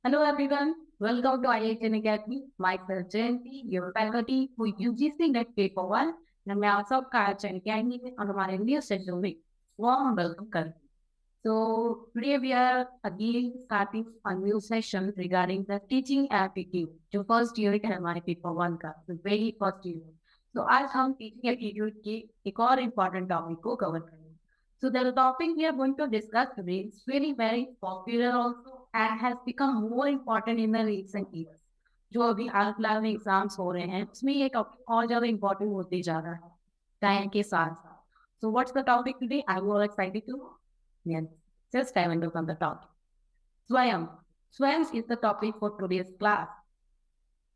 Hello everyone, welcome to IHN Academy. Myself Jayanti, your faculty for UGC Net Paper 1 and मैं आप सबका IHN Academy में और हमारे new session में warm welcome करती हूँ. So today we are again starting a new session regarding the teaching aptitude. जो first unit है हमारे paper 1 का, the very first unit. So आज हम teaching aptitude के एक और important topic को cover करेंगे. So the topic we are going to discuss today is really very popular also and has become more important in the recent years. जो अभी हाल फिलहाल में एग्जाम्स हो रहे हैं उसमें ये टॉपिक और ज्यादा इम्पोर्टेंट होते जा रहा है टाइम के साथ साथ. So what's the topic today? I'm all excited to yes, just dive into the topic. Swayam. Swayam is the topic for today's class.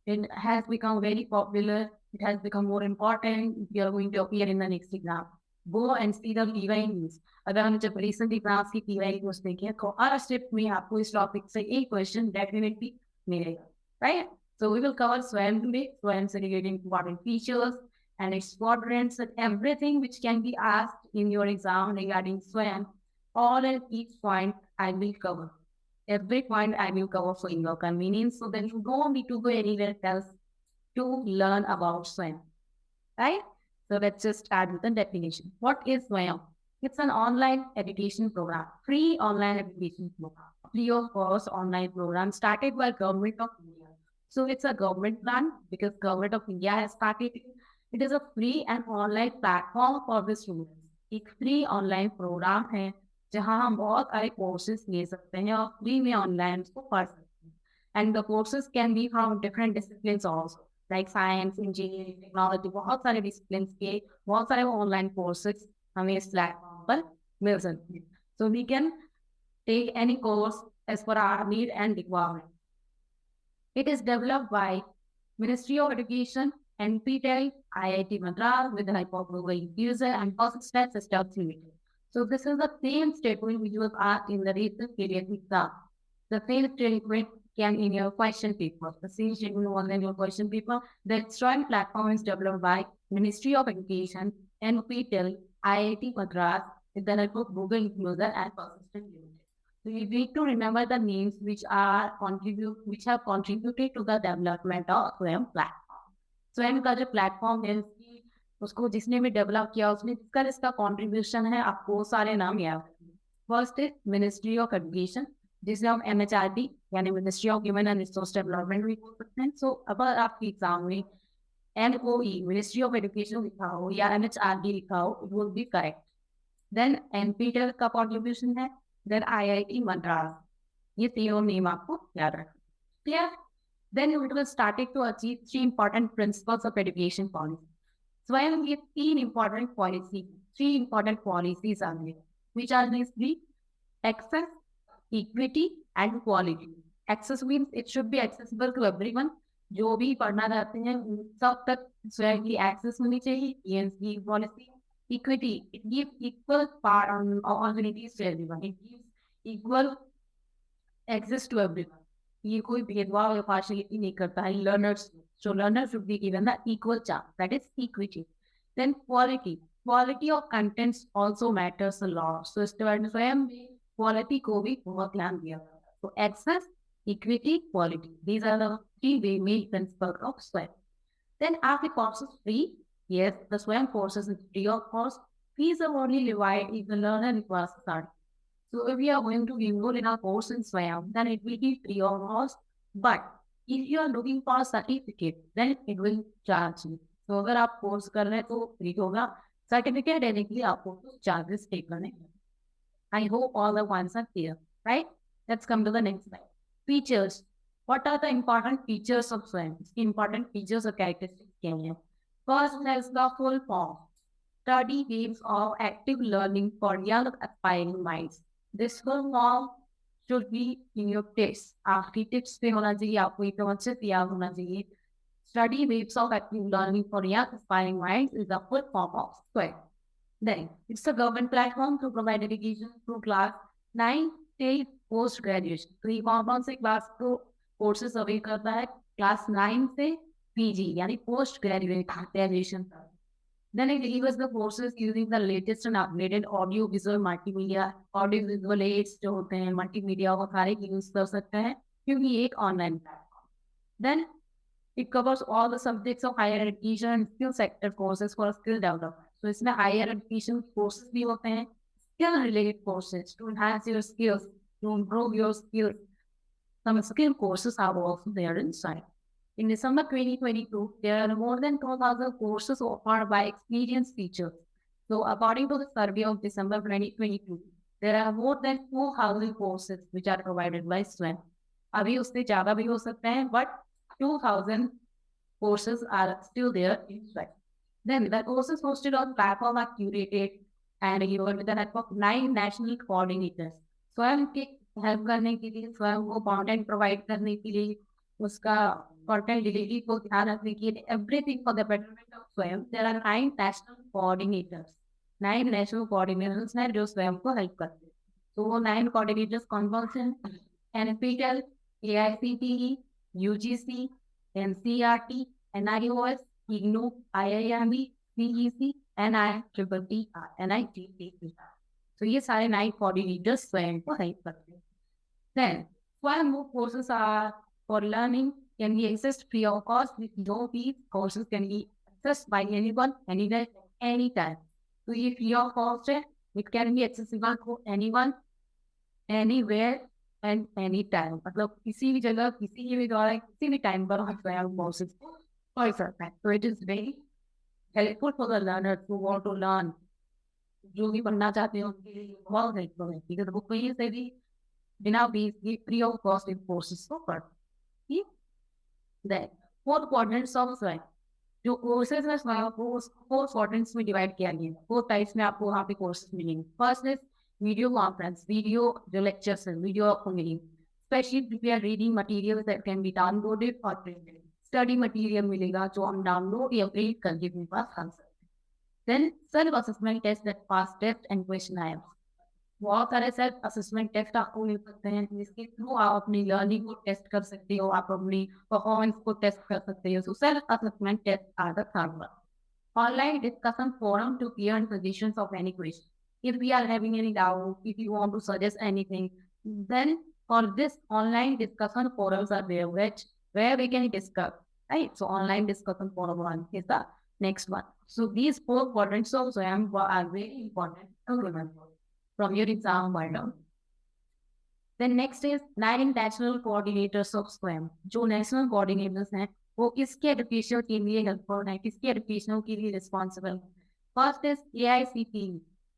It has become very popular. It has become more important if you are going to appear in the next exam. Go and see the PY news. अगर हम जब recent exams की PY news देखें तो हर step में आपको इस topic से एक क्वेश्चन डेफिनेटली मिलेगा, right? So we will cover Swayam today. Swayam related important features and its quadrants and everything which can be asked in your exam regarding Swayam. All and each point I will cover. Every point I will cover for your convenience so that you don't need to go anywhere else to learn about Swayam, right? So let's just start with the definition. What is Swayam? It's an online education program, free online education program, free of cost online program started by Government of India. So it's a government plan because Government of India has started it. It is a free and online platform for the students. एक free online program है जहाँ हम बहुत सारे courses ले सकते हैं और फ्री में ऑनलाइन उसको पढ़ सकते हैं. And the courses can be from different disciplines also like science engineering technology. बहुत सारे डिसिप्लिन के बहुत सारे ऑनलाइन कोर्सेज हमें इस प्लेटफॉर्म पर मिल सकते हैं. So we can take any course as per our need and requirement. It is developed by Ministry of Education, NPTEL, IIT Madras with the help of Google user and Persistent Systems Limited. So this is the same statement which was asked in the recent previous exam. The same statement can in your question paper. The same statement was in your question paper. The Swayam platform is developed by Ministry of Education, NPTEL, IIT Madras with the help of Google user and Persistent Limited. So you need to remember the names which have contributed to the development of Swayam platform. Swayam का जो platform है उसको जिसने भी develop किया उसने इसका contribution है आपको सारे नाम याद रखने. First is ministry of education जिसे हम MHRD यानी ministry of human and resource development भी बोल सकते हैं. सो अगर आपके एग्जाम में MOE मिनिस्ट्री ऑफ एजुकेशन लिखा हो या MHRD लिखा हो it will be correct. Then NPTEL का कॉन्ट्रीब्यूशन है. Then IIT Madras. ये तीनों नेम आपको याद रखना. Clear? Then it will started to achieve 3 important principles of education policy. Swayam gave three important policies are there, which are these three: access, equity, and quality. Access means it should be accessible to everyone. जो भी पढ़ना चाहते हैं उन सब तक स्वयं की access होनी चाहिए. ENC policy, equity, it gives equal part on opportunities to everyone. It gives equal access to everyone. ये कोई भेदभाव या पार्शियलिटी नहीं करता है learners. So learners should be given the equal chance. That is equity. Then quality. Quality of contents also matters a lot. So स्वयं quality को भी बहुत ध्यान दिया. So access, equity, quality. These are the three main principles of Swayam. Then are the courses free? Yes, the Swayam courses is free of cost. Fees are only levied if the learner requires study. So if we are going to enroll in a course in Swayam, then it will be free of cost. But if you are looking for a certificate, then it will charge you. So अगर आप course कर रहे हैं तो free होगा. Certificate लेने के लिए आपको चार्जेस पे करने हैं. I hope all the ones are clear, right? Let's come to the next slide. Features. What are the important features of Swayam? Important features or characteristics क्या हैं? First is the full form. Study aims of active learning for young aspiring minds. This full form should be in your tips. आपकी tips पे होना चाहिए. आपको एक concept याद होना चाहिए. Study waves of active learning for young aspiring minds is the full form of Swayam. Then it's a government platform to provide education through class 9 till post graduation. तो ये कौन से क्लास को कोर्सेज अवेल करता है? Class 9 से PG यानी post graduation तक. Then it delivers the courses using the latest and upgraded audio visual multimedia. Audio visual aids जो होते हैं multimedia वो सारे यूज कर सकते हैं क्योंकि ये एक online platform. Then it covers all the subjects of higher education and skill sector courses for skill development. So इसमें higher education courses भी होते हैं, skill related courses to enhance your skills, to improve your skills. Some skill courses are also there inside. In December 2022, there are more than 2,000 courses offered by experienced teachers. So according to the survey of December 2022, there are more than 2,000 courses which are provided by Swayam. अभी उससे ज़्यादा भी हो सकते हैं, but 2,000 courses are still there in Swayam. Then the courses hosted on platform are curated and given with the help of 9 national coordinators. स्वयं के help करने के लिए, स्वयं को कंटेंट प्रोवाइड करने के लिए, उसका कंटेंट डिलीवरी को ध्यान रखने के लिए, everything for the betterment of Swayam, there are 9 national coordinators. 9 national coordinators हैं जो स्वयं को हेल्प करते हैं। तो वो 9 कोऑर्डिनेटर्स कौन कौन से हैं? NPTEL, AICTE, UGC, NCERT, NIOS, IGNOU, IIME, CEC, NIITTR, NITTR। तो ये सारे 9 coordinators स्वयं को हेल्प करते हैं। Then, Swayam courses are for learning can be accessed free of cost with no fees. Courses can be accessed by anyone, anywhere, anytime. तो ये free of cost है, it can be accessible to anyone, anywhere and anytime. मतलब किसी भी जगह, किसी भी द्वारा, किसी भी टाइम पर हम स्वयं courses को पढ़ सकते हैं। So it is very helpful for the learners who want to learn. जो भी पढ़ना चाहते हैं उनके लिए बहुत हेल्पफुल है, because वो कहीं से भी बिना फीस की free of cost in courses को पढ़। ठीक, देन 4 क्वाड्रेंट्स ऑफ स्वयं, जो कोर्सेज है स्वयं को 4 क्वाड्रेंट्स में डिवाइड किया गया है। 4 टाइप्स में आपको वहाँ पे कोर्सेज मिलेंगे। First is video conference, video जो लेक्चर्स है, वीडियो आपको मिलेंगे। Specially prepare reading material that can be downloaded और प्रिंटेड। स्टडी मटेरियल मिलेगा जो हम डाउनलोड या प्रिंट करके अपने पास रख सकते हैं। Then self assessment test that pass test and question. बहुत सारे सेल्फ असेसमेंट टेस्ट आपको मिल सकते हैं जिसके थ्रू आप अपनी लर्निंग को टेस्ट कर सकते हो, आप अपनी परफॉर्मेंस को टेस्ट कर सकते हो। So self assessment test are the third one. Online discussion forum to clear suggestions of any question. If we are having any doubt, if you want to suggest anything, then for this online discussion forums are there where we can discuss, right? So online discussion forum one is the next one. So these 4 quadrants of Swayam are very important to remember from your exam point of view. Then next is 9 national coordinators of Swayam. जो national coordinators हैं वो किसके education के लिए helpful है, किसके education के लिए रिस्पॉन्सिबल है? First is AICTE,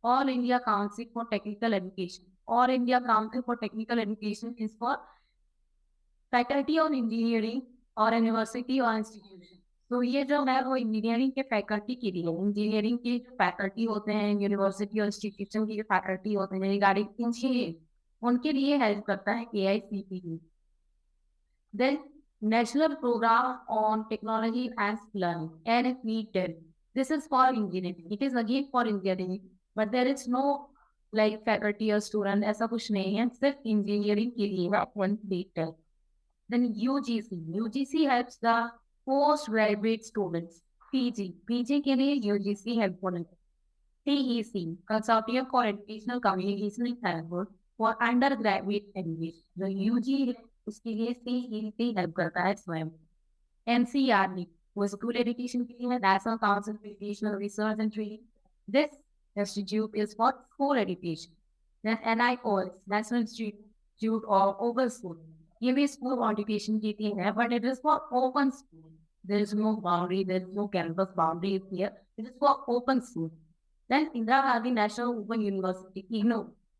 all India council for technical education. All India council for technical education is for faculty of engineering और यूनिवर्सिटी और इंस्टीट्यूशन। तो ये जो है वो इंजीनियरिंग के फैकल्टी के लिए, इंजीनियरिंग के जो फैकल्टी होते हैं, यूनिवर्सिटी और इंस्टीट्यूशन की जो फैकल्टी होते हैं रिगार्डिंग इंजीनियरिंग, उनके लिए हेल्प करता है AICTE। Then national program on technology and learning, NPTEL, this is for engineering, it is again for engineering, but there is no like faculty और स्टूडेंट, ऐसा कुछ नहीं है, सिर्फ इंजीनियरिंग के लिए है NPTEL। Then UGC helps the postgraduate students. PG के लिए UGC helpful है। CEC, Consortium for Educational Communication is helpful for undergraduate education. जो UG है उसके लिए CEC help करता है स्वयं। NCERT वो स्कूल एजुकेशन के लिए है, National Council for Educational Research and Training. This institute is for school education. Then NIOS, National Institute of Open School, ये भी स्कूल एजुकेशन की थी है, but it is for open school. There is no boundary, there is no campus boundary here, it is for open school. Then Indira Gandhi national open university,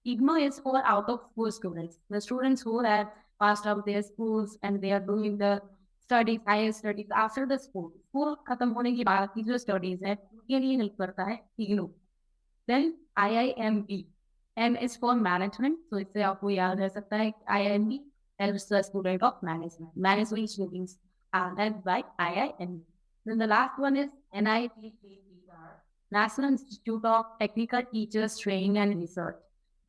IGNOU is for out of school students, the students who have passed out their schools and they are doing the studies, higher studies after the school खत्म होने के बाद की जो studies है उनके लिए help करता है IGNOU। Then IIME, M is for management, so इससे आपको याद रह सकता है IIME helps the student of management. Management students are helped by IIM. Then the last one is NITTR, National Institute of Technical Teachers Training and Research.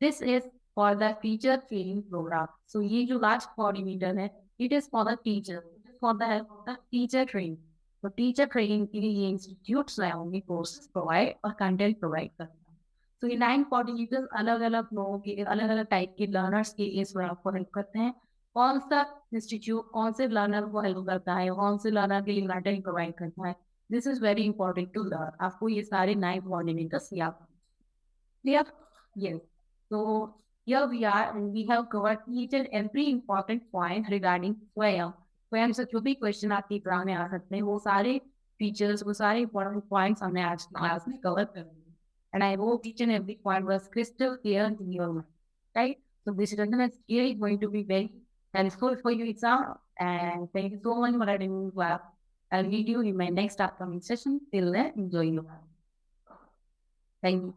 This is for the teacher training program. So ये जो last coordinator है, it is for the teacher, it is for the help of the teacher training. तो teacher training के लिए ये institutes है, उनके courses provide और content provide करता है। तो ये 9 coordinators अलग अलग लोगों के, अलग अलग टाइप के लर्नर्स के लिए स्वयं को हेल्प करते हैं। कौन सा इंस्टीट्यूट कौन से लर्नर को हेल्प करता है, कौन से लर्नर के लिए कंटेंट प्रोवाइड करता है. This is very important to learn. आपको ये सारे 9 कोऑर्डिनेटर्स याद clear. Yes. So here we are and we have covered each and every important point regarding Swayam. Swayam से जो भी क्वेश्चन आपके एग्जाम में आ सकते हैं वो सारे फीचर्स वो सारे इंपॉर्टेंट पॉइंट्स हमने आज क्लास में कवर कर दिए. And I hope each and every point was crystal clear in your mind. Right? So this document is really going to be very helpful for your exam. And thank you so much for attending class. I'll meet you in my next upcoming session. Till then, enjoy your class. Thank you.